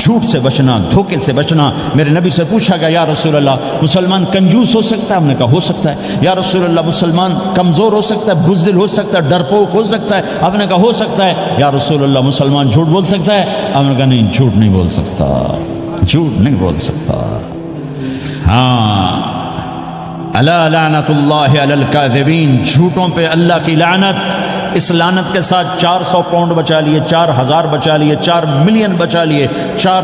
جھوٹ سے بچنا، دھوکے سے بچنا۔ میرے نبی سے پوچھا گیا یا رسول اللہ مسلمان کنجوس ہو سکتا ہے؟ ہم نے کہا ہو سکتا ہے۔ یا رسول اللہ مسلمان کمزور ہو سکتا ہے، بزدل ہو سکتا ہے، ڈرپوک ہو سکتا ہے؟ آپ نے کہا ہو سکتا ہے۔ یا رسول اللہ مسلمان جھوٹ بول سکتا ہے؟ آپ نے کہا نہیں، جھوٹ نہیں بول سکتا، جھوٹ نہیں بول سکتا۔ ہاں، الا لعنت اللہ علی الکاذبین، جھوٹوں پہ اللہ کی لعنت۔ اس لعنت کے ساتھ 400 پاؤنڈ بچا لیے، 4000 بچا لیے، 4 ملین بچا لیے، 4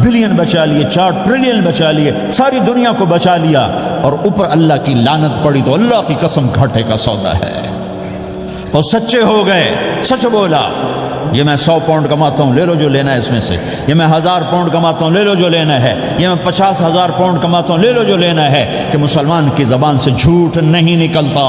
بلین بچا لیے، 4 ٹریلین بچا لیے، ساری دنیا کو بچا لیا، اور اوپر اللہ کی لعنت پڑی تو اللہ کی قسم گھاٹے کا سودا ہے۔ اور سچے ہو گئے، سچ بولا، یہ میں 100 پاؤنڈ کماتا ہوں، لے لو جو لینا ہے اس میں سے، یہ میں 1000 پاؤنڈ کماتا ہوں، لے لو جو لینا ہے، یہ میں 50,000 پاؤنڈ کماتا ہوں، لے لو جو لینا ہے۔ کہ مسلمان کی زبان سے جھوٹ نہیں نکلتا،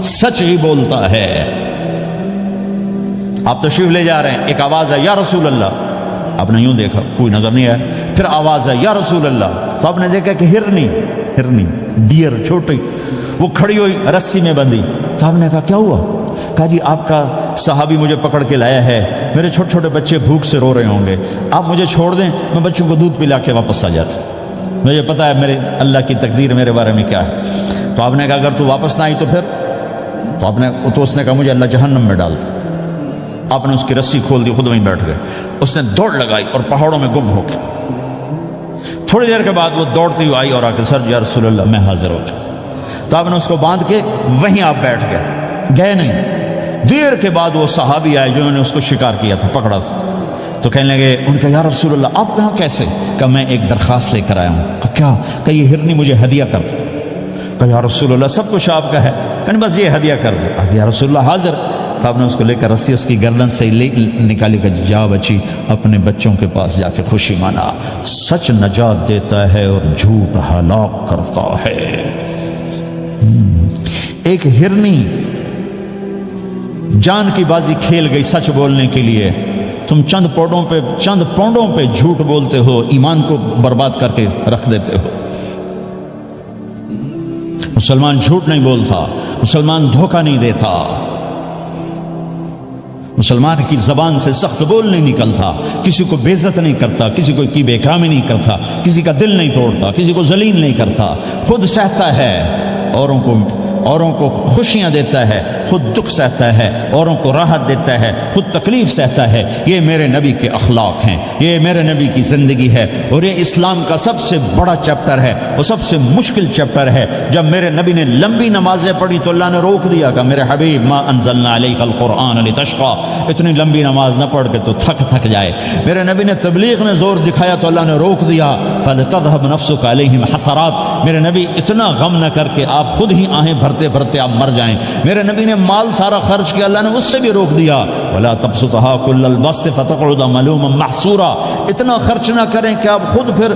سچ ہی بولتا ہے۔ آپ تشریف لے جا رہے ہیں، ایک آواز ہے یا رسول اللہ، آپ نے یوں دیکھا کوئی نظر نہیں آیا، پھر آواز ہے یا رسول اللہ، تو آپ نے دیکھا کہ ہرنی ڈیئر چھوٹی وہ کھڑی ہوئی رسی میں بندھی، تو آپ نے کہا کیا ہوا؟ کہا جی آپ کا صحابی مجھے پکڑ کے لایا ہے، میرے چھوٹے چھوٹے بچے بھوک سے رو رہے ہوں گے، آپ مجھے چھوڑ دیں، میں بچوں کو دودھ پلا کے واپس آ جاتا، مجھے پتا ہے میرے اللہ کی تقدیر میرے بارے میں کیا ہے۔ تو آپ نے کہا اگر تو واپس نہ آئی تو پھر؟ تو اس نے کہا مجھے اللہ جہنم میں ڈال دے۔ آپ نے اس کی رسی کھول دی، خود وہیں بیٹھ گئے۔ اس نے دوڑ لگائی اور پہاڑوں میں گم ہو کے، تھوڑی دیر کے بعد وہ دوڑتی ہوئی آئی اور آ کے سر یا رسول اللہ میں حاضر ہو گیا۔ تو آپ نے اس کو باندھ کے وہیں آپ بیٹھ گئے نہیں۔ دیر کے بعد وہ صحابی آئے جنہوں نے اس کو شکار کیا تھا، پکڑا تھا، تو کہنے لگے، ان کا یا رسول اللہ آپ یہاں کیسے؟ کہا میں ایک درخواست لے کر آیا ہوں۔ کہا کیا؟ کہ یہ ہرنی مجھے ہدیہ کر دو۔ کہا یا رسول اللہ سب کچھ آپ کا ہے، کہنے بس یہ ہدیہ کر دو۔ کہا یا رسول اللہ حاضر۔ تو آپ نے اس کو لے کر رسی اس کی گردن سے نکالی کہ جا بچی اپنے بچوں کے پاس جا کے خوشی منا۔ سچ نجات دیتا ہے اور جھوٹ ہلاک کرتا ہے۔ ایک ہرنی جان کی بازی کھیل گئی سچ بولنے کے لیے، تم چند پونڈوں پہ جھوٹ بولتے ہو، ایمان کو برباد کر کے رکھ دیتے ہو۔ مسلمان جھوٹ نہیں بولتا، مسلمان دھوکہ نہیں دیتا، مسلمان کی زبان سے سخت بول نہیں نکلتا، کسی کو بے عزت نہیں کرتا، کسی کو کی بے کامی نہیں کرتا، کسی کا دل نہیں توڑتا، کسی کو ذلیل نہیں کرتا، خود سہتا ہے، اوروں کو خوشیاں دیتا ہے، خود دکھ سہتا ہے، اوروں کو راحت دیتا ہے، خود تکلیف سہتا ہے۔ یہ میرے نبی کے اخلاق ہیں، یہ میرے نبی کی زندگی ہے، اور یہ اسلام کا سب سے بڑا چیپٹر ہے، وہ سب سے مشکل چیپٹر ہے۔ جب میرے نبی نے لمبی نمازیں پڑھی تو اللہ نے روک دیا کہ میرے حبیب ما انزلنا علیک القرآن لتشقى، اتنی لمبی نماز نہ پڑھ کے تو تھک جائے۔ میرے نبی نے تبلیغ میں زور دکھایا تو اللہ نے روک دیا، فلتذهب نفسک علیہم حسرات، میرے نبی اتنا غم نہ کر کے آپ خود ہی آہیں بھرتے بھرتے آپ مر جائیں۔ میرے نبی نے مال سارا خرچ کیا، اللہ نے اس سے بھی روک دیا، ولا تبسطها كل البسط فتقعد ملوما محسورا، اتنا خرچ نہ کریں کہ آپ خود پھر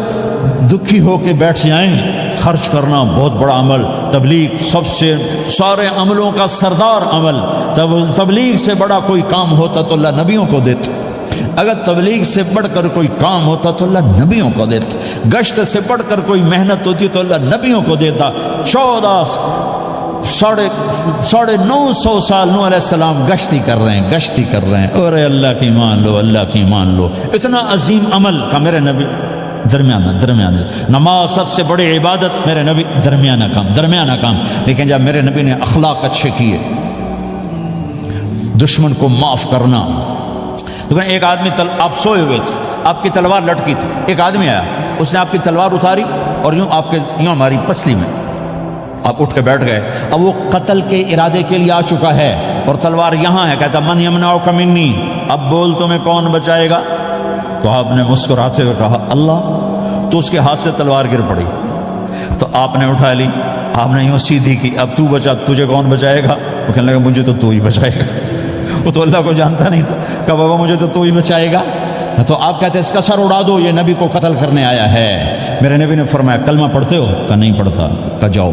دکھی ہو کے بیٹھ جائیں۔ خرچ کرنا بہت بڑا عمل، تبلیغ سب سے سارے عملوں کا سردار عمل، تبلیغ سے بڑا کوئی کام ہوتا تو اللہ نبیوں کو دیتا، اگر تبلیغ سے بڑھ کر کوئی کام ہوتا تو اللہ نبیوں کو دیتا، گشت سے بڑھ کر کوئی محنت ہوتی تو اللہ نبیوں کو دیتا۔ 950 سال نوح علیہ السلام گشتی کر رہے ہیں، اور اللہ کی مان لو، اللہ کی مان لو، اتنا عظیم عمل کا میرے نبی درمیانہ نماز سب سے بڑی عبادت، میرے نبی درمیانہ کام، لیکن جب میرے نبی نے اخلاق اچھے کیے، دشمن کو معاف کرنا، تو ایک آدمی آپ سوئے ہوئے تھے، آپ کی تلوار لٹکی تھی، ایک آدمی آیا، اس نے آپ کی تلوار اتاری اور یوں ہماری پسلی میں، آپ اٹھ کے بیٹھ گئے۔ اب وہ قتل کے ارادے کے لیے آ چکا ہے اور تلوار یہاں ہے، کہتا من یمنعک منی، اب بول تمہیں کون بچائے گا؟ تو آپ نے مسکراتے ہوئے کہا اللہ، تو اس کے ہاتھ سے تلوار گر پڑی، تو آپ نے اٹھا لی، آپ نے یوں سیدھی کی، اب تو بچا، تجھے کون بچائے گا؟ وہ کہنے لگا مجھے تو ہی بچائے گا، وہ تو اللہ کو جانتا نہیں تھا، کہا بابا مجھے تو ہی بچائے گا۔ تو آپ کہتے ہیں اس کا سر اڑا دو، یہ نبی کو قتل کرنے آیا ہے۔ میرے نبی نے فرمایا کلمہ پڑھتے ہو؟ کہا نہیں پڑھتا۔ کہا جاؤ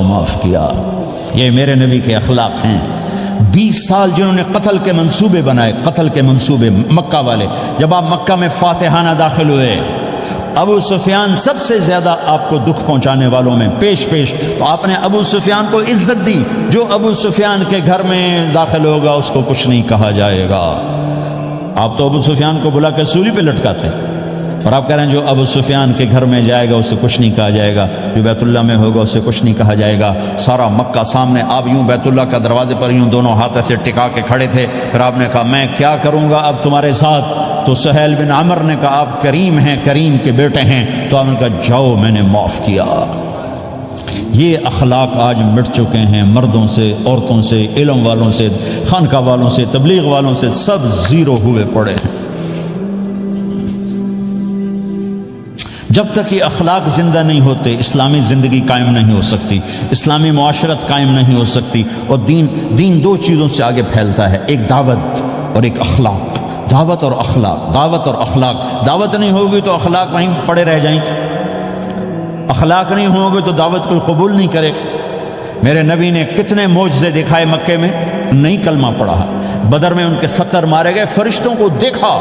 معاف کیا۔ یہ میرے نبی کے اخلاق ہیں۔ 20 سال جنہوں نے قتل کے منصوبے بنائے، قتل کے منصوبے، مکہ والے، جب آپ مکہ میں فاتحانہ داخل ہوئے، ابو سفیان سب سے زیادہ آپ کو دکھ پہنچانے والوں میں پیش تو آپ نے ابو سفیان کو عزت دی، جو ابو سفیان کے گھر میں داخل ہوگا اس کو کچھ نہیں کہا جائے گا۔ آپ تو ابو سفیان کو بلا کے سولی پہ لٹکاتے، اور آپ کہہ رہے ہیں جو ابو سفیان کے گھر میں جائے گا اسے کچھ نہیں کہا جائے گا، جو بیت اللہ میں ہوگا اسے کچھ نہیں کہا جائے گا۔ سارا مکہ سامنے، آپ یوں بیت اللہ کا دروازے پر یوں دونوں ہاتھ ایسے ٹکا کے کھڑے تھے، پھر آپ نے کہا میں کیا کروں گا اب تمہارے ساتھ؟ تو سہیل بن عمر نے کہا آپ کریم ہیں، کریم کے بیٹے ہیں، تو آپ نے کہا جاؤ میں نے معاف کیا۔ یہ اخلاق آج مٹ چکے ہیں، مردوں سے، عورتوں سے، علم والوں سے، خانقاہ والوں سے، تبلیغ والوں سے، سب زیرو ہوئے پڑے ہیں۔ جب تک یہ اخلاق زندہ نہیں ہوتے اسلامی زندگی قائم نہیں ہو سکتی، اسلامی معاشرت قائم نہیں ہو سکتی، اور دین دو چیزوں سے آگے پھیلتا ہے، ایک دعوت اور ایک اخلاق۔ دعوت اور اخلاق، دعوت اور اخلاق۔ دعوت نہیں ہوگی تو اخلاق وہیں پڑے رہ جائیں گے، اخلاق نہیں ہوں گے تو دعوت کوئی قبول نہیں کرے گا۔ میرے نبی نے کتنے معجزے دکھائے مکے میں، نہیں کلمہ پڑھا۔ بدر میں ان کے 70 مارے گئے، فرشتوں کو دیکھا،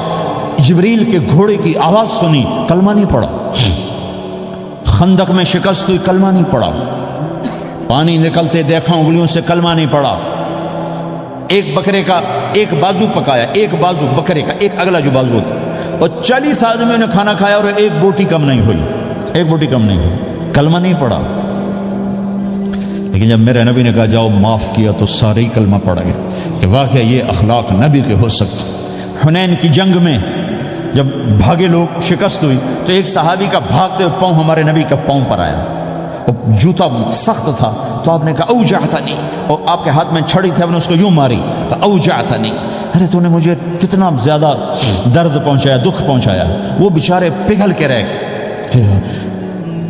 جبریل کے گھوڑے کی آواز سنی، کلمہ نہیں پڑھا۔ خندق میں شکست ہوئی، کلمہ نہیں پڑھا۔ پانی نکلتے دیکھا، انگلیوں سے کلمہ نہیں پڑھا۔ ایک بکرے کا ایک بازو پکایا، ایک بازو بکرے کا، ایک اگلا جو بازو ہوتا، اور 40 آدمیوں نے کھانا کھایا اور ایک بوٹی کم نہیں ہوئی، ایک بوٹی کم نہیں ہوئی، کلمہ نہیں پڑھا۔ لیکن جب میرے نبی نے کہا جاؤ معاف کیا تو سارے ہی کلمہ پڑھ گئے کہ واقعہ یہ اخلاق نبی کے ہو سکتے۔ حنین کی جنگ میں جب بھاگے لوگ، شکست ہوئی، تو ایک صحابی کا بھاگتے ہوئے پاؤں ہمارے نبی کا پاؤں پر آیا، اور جوتا سخت تھا، تو آپ نے کہا اوجعتنی، اور آپ کے ہاتھ میں چھڑی تھی، آپ نے اس کو یوں ماری تو اوجعتنی، ارے تو نے مجھے کتنا زیادہ درد پہنچایا، دکھ پہنچایا۔ وہ بیچارے پگھل کے رہ گئے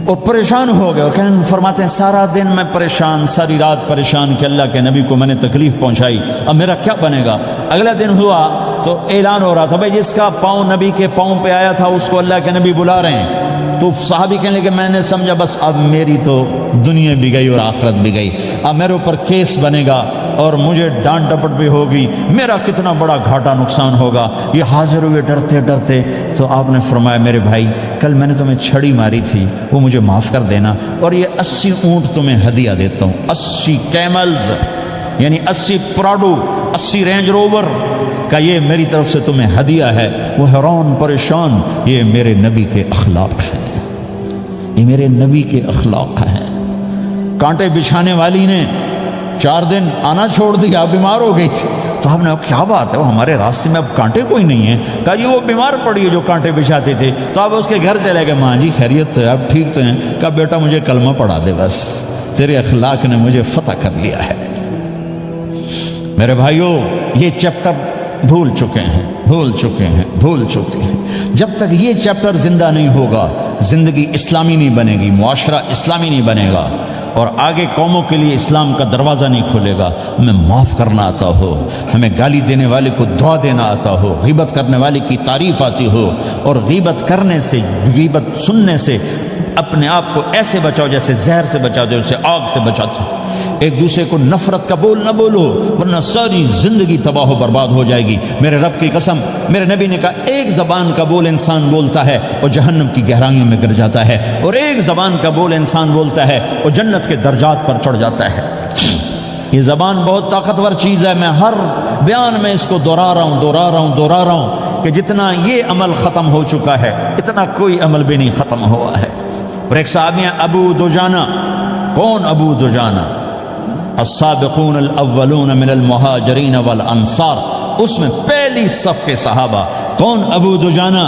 اور پریشان ہو گئے، اور فرماتے ہیں سارا دن میں پریشان، ساری رات پریشان کہ اللہ کے نبی کو میں نے تکلیف پہنچائی، اب میرا کیا بنے گا؟ اگلا دن ہوا تو اعلان ہو رہا تھا بھائی جس کا پاؤں نبی کے پاؤں پہ آیا تھا اس کو اللہ کے نبی بلا رہے ہیں۔ تو صحابی کہنے لگے میں نے سمجھا بس اب میری تو دنیا بھی گئی اور آخرت بھی گئی، اب میرے اوپر کیس بنے گا اور مجھے ڈانٹ ڈپٹ بھی ہوگی، میرا کتنا بڑا گھاٹا نقصان ہوگا۔ یہ حاضر ہوئے ڈرتے ڈرتے، تو آپ نے فرمایا میرے بھائی کل میں نے تمہیں چھڑی ماری تھی، وہ مجھے معاف کر دینا، اور یہ 80 اونٹ تمہیں ہدیہ دیتا ہوں، 80 کیملز یعنی 80 پراڈو، 80 رینج روور کا یہ میری طرف سے تمہیں ہدیہ ہے۔ وہ حیران پریشان، یہ میرے نبی کے اخلاق ہیں، یہ میرے نبی کے اخلاق ہیں۔ کانٹے بچھانے والی نے 4 دن آنا چھوڑ دیا، بیمار ہو گئی تھی، تو آپ نے کیا بات ہے وہ ہمارے راستے میں اب کانٹے کوئی نہیں ہیں؟ کہا جی وہ بیمار پڑی ہے جو کانٹے بچھاتے تھے، تو آپ اس کے گھر چلے گئے، ماں جی خیریت تو ہے، آپ ٹھیک تو ہیں؟ کہا بیٹا مجھے کلمہ پڑھا دے، بس تیرے اخلاق نے مجھے فتح کر لیا ہے۔ میرے بھائیوں یہ چیپٹر بھول چکے ہیں، بھول چکے ہیں، بھول چکے ہیں۔ جب تک یہ چیپٹر زندہ نہیں ہوگا زندگی اسلامی نہیں بنے گی، معاشرہ اسلامی نہیں بنے گا، اور آگے قوموں کے لیے اسلام کا دروازہ نہیں کھلے گا۔ ہمیں معاف کرنا آتا ہو، ہمیں گالی دینے والے کو دعا دینا آتا ہو، غیبت کرنے والے کی تعریف آتی ہو، اور غیبت کرنے سے، غیبت سننے سے اپنے آپ کو ایسے بچاؤ جیسے زہر سے بچاتے ہو، اسے آگ سے بچاتے ہو۔ ایک دوسرے کو نفرت کا بول نہ بولو ورنہ ساری زندگی تباہ و برباد ہو جائے گی۔ میرے رب کی قسم، میرے نبی نے کہا ایک زبان کا بول انسان بولتا ہے اور جہنم کی گہرائیوں میں گر جاتا ہے، اور ایک زبان کا بول انسان بولتا ہے اور جنت کے درجات پر چڑھ جاتا ہے۔ یہ زبان بہت طاقتور چیز ہے، میں ہر بیان میں اس کو دہرا رہا ہوں کہ جتنا یہ عمل ختم ہو چکا ہے اتنا کوئی عمل بھی نہیں ختم ہوا ہے۔ اور ایک صحابی ہیں ابو دجانہ۔ کون ابو دجانہ؟ السابقون الاولون من المہاجرین والانصار، اس میں پہلی صف کے صحابہ۔ کون ابو دجانہ؟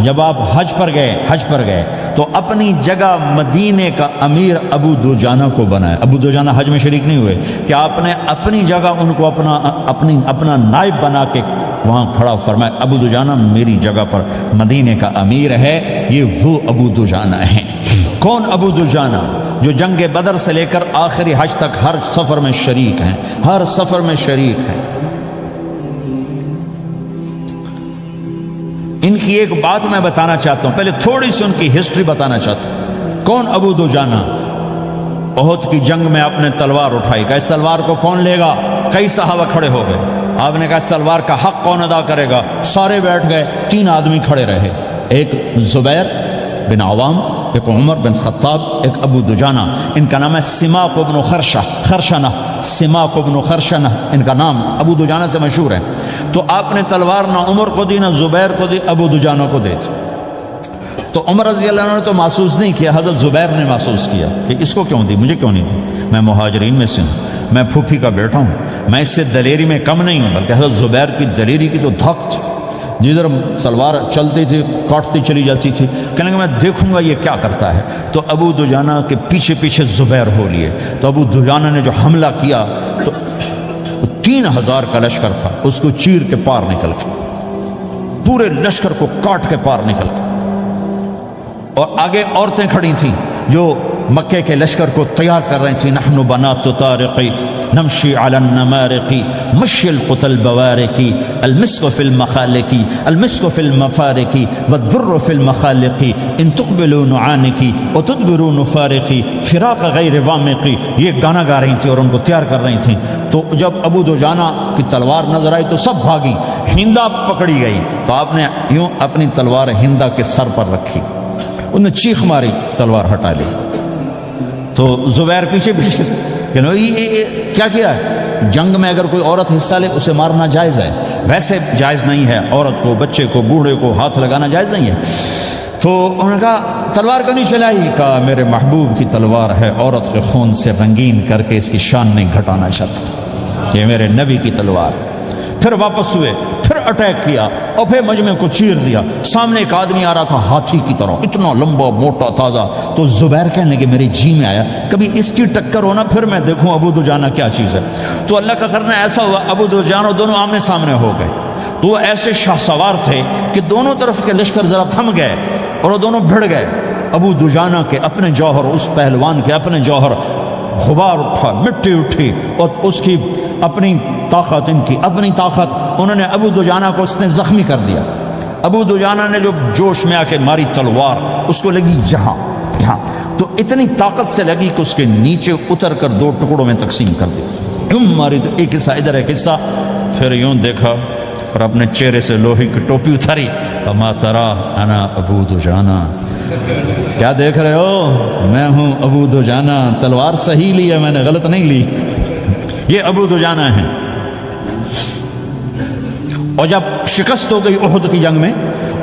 جب آپ حج پر گئے تو اپنی جگہ مدینے کا امیر ابو دجانہ کو بنایا۔ ابو دجانہ حج میں شریک نہیں ہوئے کہ آپ نے اپنی جگہ ان کو اپنا نائب بنا کے وہاں کھڑا فرمایا ابو دجانہ میری جگہ پر مدینے کا امیر ہے، یہ وہ ابو دجانہ ہیں۔ کون ابو دجانہ؟ جو جنگ بدر سے لے کر آخری حج تک ہر سفر میں شریک ہیں، ہر سفر میں شریک ہیں۔ ان کی ایک بات میں بتانا چاہتا ہوں، پہلے تھوڑی سی ان کی ہسٹری بتانا چاہتا ہوں۔ کون ابو دجانہ؟ احد کی جنگ میں آپ نے تلوار اٹھائی، کہا اس تلوار کو کون لے گا؟ کئی صحابہ کھڑے ہو گئے۔ آپ نے کہا اس تلوار کا حق کون ادا کرے گا؟ سارے بیٹھ گئے، 3 آدمی کھڑے رہے، ایک زبیر بن عوام، ایک عمر بن خطاب، ایک ابو دجانہ۔ ان کا نام ہے سماک بن خرشنہ، سماک بن خرشنہ ان کا نام، ابو دجانہ سے مشہور ہے۔ تو آپ نے تلوار نہ عمر کو دی نہ زبیر کو دی، ابو دجانہ کو دے دی۔ تو عمر رضی اللہ عنہ نے تو محسوس نہیں کیا، حضرت زبیر نے محسوس کیا کہ اس کو کیوں دی، مجھے کیوں نہیں دی، میں مہاجرین میں سے ہوں، میں پھوپھی کا بیٹا ہوں، میں اس سے دلیری میں کم نہیں ہوں۔ بلکہ حضرت زبیر کی دلیری کی تو دھک تھی، جدھر سلوار چلتی تھی کاٹتی چلی جاتی تھی، کہنے کہ میں دیکھوں گا یہ کیا کرتا ہے۔ تو ابو دجانہ کے پیچھے پیچھے زبیر ہو لیے۔ تو ابو دجانہ نے جو حملہ کیا تو 3000 کا لشکر تھا، اس کو چیر کے پار نکل کے، پورے لشکر کو کاٹ کے پار نکل کے، اور آگے عورتیں کھڑی تھیں جو مکے کے لشکر کو تیار کر رہی تھیں۔ نحن بنات طارقی نمشی علی النمارقی مشی القتل بوارقی المسک فی المخالقی المسک فی المفارقی والدر فی المخالقی ان تقبلوا نعانقی وتدبروا نفارقی فراق غیر وامقی، یہ گانا گا رہی تھیں اور ان کو تیار کر رہی تھیں۔ تو جب ابو دجانہ کی تلوار نظر آئی تو سب بھاگی، ہندا پکڑی گئی، تو آپ نے یوں اپنی تلوار ہندا کے سر پر رکھی، انہوں نے چیخ ماری، تلوار ہٹا لی۔ تو زبیر پیچھے پیچھے کہ یہ کیا کیا ہے؟ جنگ میں اگر کوئی عورت حصہ لے اسے مارنا جائز ہے، ویسے جائز نہیں ہے، عورت کو، بچے کو، بوڑھے کو ہاتھ لگانا جائز نہیں ہے۔ تو انہوں نے کہا تلوار کیوں نہیں چلائی؟ کہا میرے محبوب کی تلوار ہے، عورت کے خون سے رنگین کر کے اس کی شان نہیں گھٹانا چاہتا، یہ میرے نبی کی تلوار۔ پھر واپس ہوئے، پھر اٹیک کیا اور پھر مجمع کو چیر دیا۔ سامنے ایک آدمی آ رہا تھا ہاتھی کی طرح، اتنا لمبا موٹا تازہ۔ تو زبیر کہنے لگے میرے جی میں آیا کبھی اس کی ٹکر ہونا، پھر میں دیکھوں ابو دجانہ کیا چیز ہے۔ تو اللہ کا کرنا ایسا ہوا، ابو دجانہ دونوں آمنے سامنے ہو گئے۔ تو وہ ایسے شاہ سوار تھے کہ دونوں طرف کے لشکر ذرا تھم گئے اور وہ دونوں بھڑ گئے۔ ابو دجانہ کے اپنے جوہر، اس پہلوان کے اپنے جوہر، غبار اٹھا، مٹی اٹھی، اور اس کی اپنی طاقت، ان کی اپنی طاقت، انہوں نے ابو دجانہ کو اس نے زخمی کر دیا۔ ابو دجانہ نے جو جوش میں آ کے ماری تلوار، اس کو لگی یہاں، تو اتنی طاقت سے لگی کہ اس کے نیچے اتر کر 2 ٹکڑوں میں تقسیم کر دی۔ یوں ماری تو ایک حصہ ادھر، ایک حصہ، پھر یوں دیکھا اور اپنے چہرے سے لوہے کی ٹوپی اتاری، اما ترا انا ابو دجانہ، کیا دیکھ رہے ہو؟ میں ہوں ابو دجانہ، تلوار صحیح لی ہے میں نے، غلط نہیں لی۔ یہ ابو دجانہ ہیں۔ اور جب شکست ہو گئی احد کی جنگ میں،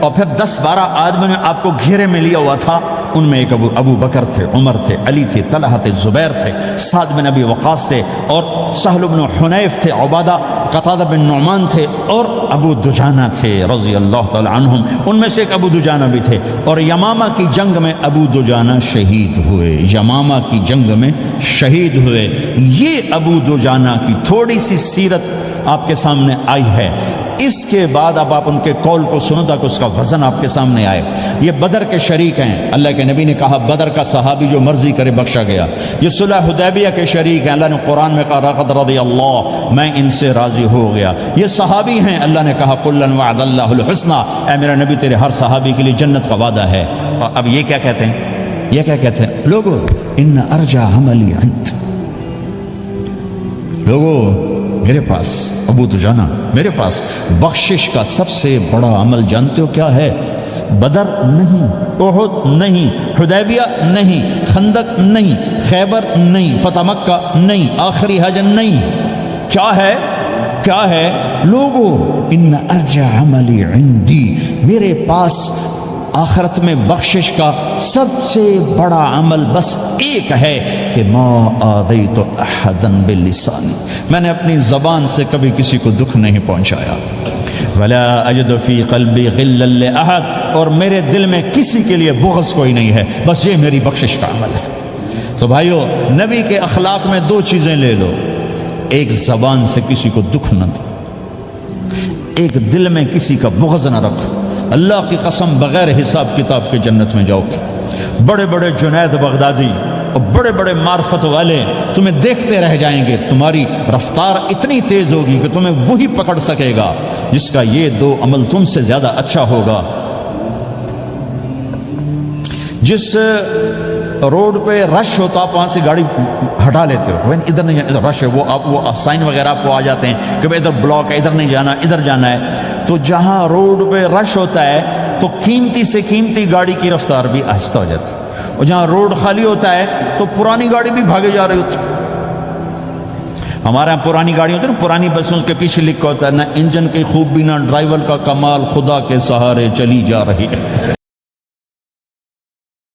اور پھر 10-12 آدمی نے آپ کو گھیرے میں لیا ہوا تھا، ان میں ایک ابو بکر تھے، عمر تھے، علی تھے، طلحہ تھے، زبیر تھے، سعد بن ابی وقاص تھے، اور سہل بن حنیف تھے، عبادہ قتادہ بن نعمان تھے، اور ابو دجانہ تھے رضی اللہ تعالی عنہم۔ ان میں سے ایک ابو دجانہ بھی تھے۔ اور یمامہ کی جنگ میں ابو دجانہ شہید ہوئے، یمامہ کی جنگ میں شہید ہوئے۔ یہ ابو دجانہ کی تھوڑی سی سیرت آپ کے سامنے آئی ہے۔ اس کے بعد اب آپ ان کے قول کو سنو تاکہ اس کا وزن آپ کے سامنے آئے۔ یہ بدر کے شریک ہیں، اللہ کے نبی نے کہا بدر کا صحابی جو مرضی کرے بخشا گیا۔ یہ صلح حدیبیہ کے شریک ہیں، اللہ نے قرآن میں کہا لقد رضی اللہ، میں ان سے راضی ہو گیا۔ یہ صحابی ہیں، اللہ نے کہا کلا وعد اللہ الحسنی، اے میرا نبی تیرے ہر صحابی کے لیے جنت کا وعدہ ہے۔ اور اب یہ کیا کہتے ہیں؟ یہ کیا کہتے ہیں لوگو؟ ان ارجع عملی عند، لوگو میرے پاس، ابو دجانہ میرے پاس بخشش کا سب سے بڑا عمل جانتے ہو کیا ہے؟ بدر نہیں، احد نہیں، حدیبیہ نہیں، خندق نہیں، خیبر نہیں، فتح مکہ نہیں، آخری حج نہیں، کیا ہے؟ کیا ہے لوگو؟ ان ارجع عملی عندی، میرے پاس آخرت میں بخشش کا سب سے بڑا عمل بس ایک ہے کہ ما آذیت احدا بلسانی، میں نے اپنی زبان سے کبھی کسی کو دکھ نہیں پہنچایا۔ ولا اجد فی قلبی غلا لاحد، اور میرے دل میں کسی کے لیے بغض کوئی نہیں ہے، بس یہ میری بخشش کا عمل ہے۔ تو بھائیو، نبی کے اخلاق میں 2 چیزیں لے لو، ایک زبان سے کسی کو دکھ نہ دو، ایک دل میں کسی کا بغض نہ رکھو۔ اللہ کی قسم بغیر حساب کتاب کے جنت میں جاؤ گے۔ بڑے بڑے جنید بغدادی اور بڑے بڑے معرفت والے تمہیں دیکھتے رہ جائیں گے، تمہاری رفتار اتنی تیز ہوگی کہ تمہیں وہی پکڑ سکے گا جس کا یہ 2 عمل تم سے زیادہ اچھا ہوگا۔ جس روڈ پہ رش ہوتا آپ وہاں سے گاڑی ہٹا لیتے ہو، ادھر نہیں جانا، ادھر رش ہے، وہ سائن وغیرہ آپ کو آ جاتے ہیں کہ ادھر بلاک ہے، ادھر نہیں جانا، ادھر جانا ہے۔ تو جہاں روڈ پہ رش ہوتا ہے تو قیمتی سے قیمتی گاڑی کی رفتار بھی آہستہ ہو جاتی ہے، اور جہاں روڈ خالی ہوتا ہے تو پرانی گاڑی بھی بھاگے جا رہی ہوتی۔ ہمارے یہاں پرانی گاڑی ہوتی ہے نا، پرانی بسوں کے پیچھے لکھا ہوتا ہے نہ انجن کی خوبی نہ ڈرائیور کا کمال، خدا کے سہارے چلی جا رہی ہے۔